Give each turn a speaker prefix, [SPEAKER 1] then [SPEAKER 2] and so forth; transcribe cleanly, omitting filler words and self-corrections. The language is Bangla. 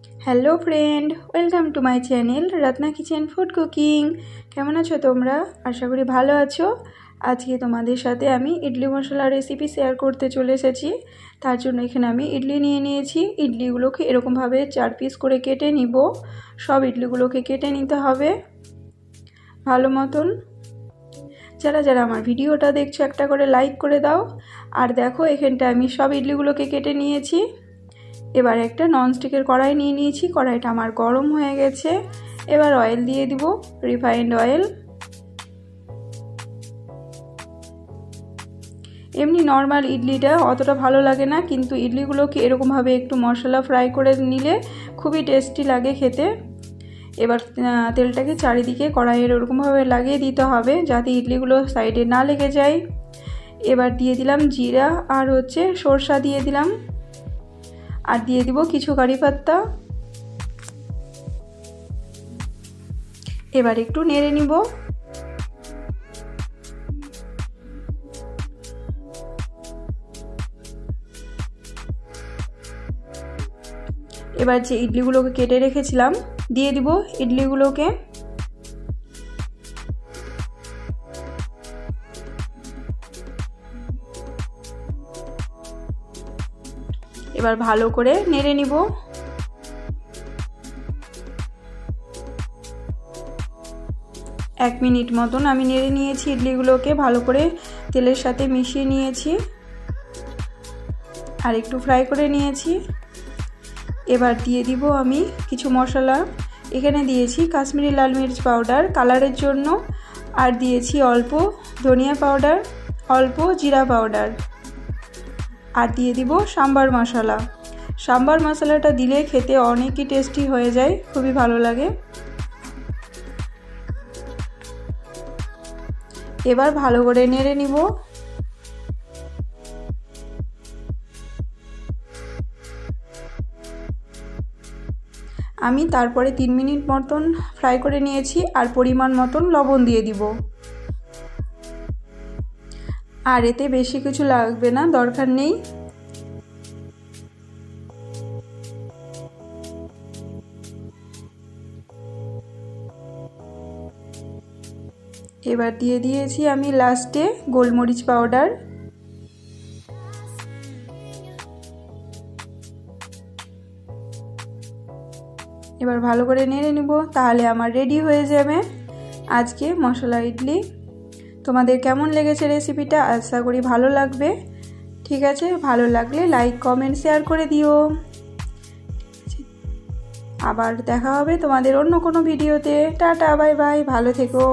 [SPEAKER 1] Hello friend, welcome to my channel Ratna kitchen food cooking. কেমন আছো তোমরা? আশা করি ভালো আছো। আজকে তোমাদের সাথে আমি ইডলি মশলা রেসিপি শেয়ার করতে চলে এসেছি। তার জন্য এখানে আমি ইডলি নিয়ে নিয়েছি। ইডলিগুলোকে এরকমভাবে 4 পিস করে কেটে নিব। সব ইডলিগুলোকে কেটে নিতে হবে ভালো মতন। যারা যারা আমার ভিডিওটা দেখছো একটা করে লাইক করে দাও। আর দেখো এখানটা আমি সব ইডলিগুলোকে কেটে নিয়েছি। এবার একটা ননস্টিকের কড়াই নিয়ে নিয়েছি। কড়াইটা আমার গরম হয়ে গেছে। এবার অয়েল দিয়ে দিব, রিফাইন্ড অয়েল। এমনি নর্মাল ইডলিটা অতটা ভালো লাগে না, কিন্তু ইডলিগুলোকে এরকমভাবে একটু মশলা ফ্রাই করে নিলে খুবই টেস্টি লাগে খেতে। এবার তেলটাকে চারিদিকে কড়াইয়ের ওরকমভাবে লাগিয়ে দিতে হবে যাতে ইডলিগুলো সাইডে না লেগে যায়। এবার দিয়ে দিলাম জিরা আর সরষা দিয়ে দিলাম, আর দিয়ে দিব কিছু কারি পাতা। এবার একটু নেড়ে নিব। এবার যে ইডলিগুলোকে কেটে রেখেছিলাম দিয়ে দিব ইডলিগুলোকে। এবার ভালো করে নেড়ে নিব। 1 মিনিট মতন আমি নেড়ে নিয়েছি ইডলিগুলোকে, ভালো করে তেলের সাথে মিশিয়ে নিয়েছি আর একটু ফ্রাই করে নিয়েছি। এবার দিয়ে দিব আমি কিছু মশলা। এখানে দিয়েছি কাশ্মীরি লাল মির্চ পাউডার কালারের জন্য, আর দিয়েছি অল্প ধনিয়া পাউডার, অল্প জিরা পাউডার, আর দিয়ে দিব সাম্বার মশলা। সাম্বার মশলাটা দিলে খেতে অনেকই টেস্টি হয়ে যায়, খুবই ভালো লাগে। এবার ভালো করে নেড়ে নিব। আমি তারপরে 3 মিনিট মতন ফ্রাই করে নিয়েছি, আর পরিমাণ মতন লবণ দিয়ে দিব। আর এতে বেশি কিছু লাগবে না, দরকার নেই। এবার দিয়ে দিয়েছি আমি লাস্টে গোলমরিচ পাউডার। এবার ভালো করে নেড়ে নিব, তাহলে আমার রেডি হয়ে যাবে আজকে মশলা ইডলি। তোমাদের কেমন লেগেছে রেসিপিটা? আশা করি ভালো লাগবে। ঠিক আছে, ভালো লাগলে লাইক কমেন্ট শেয়ার করে দিও। আবার দেখা হবে তোমাদের অন্য কোনো ভিডিওতে। টাটা, বাই বাই, ভালো থেকো।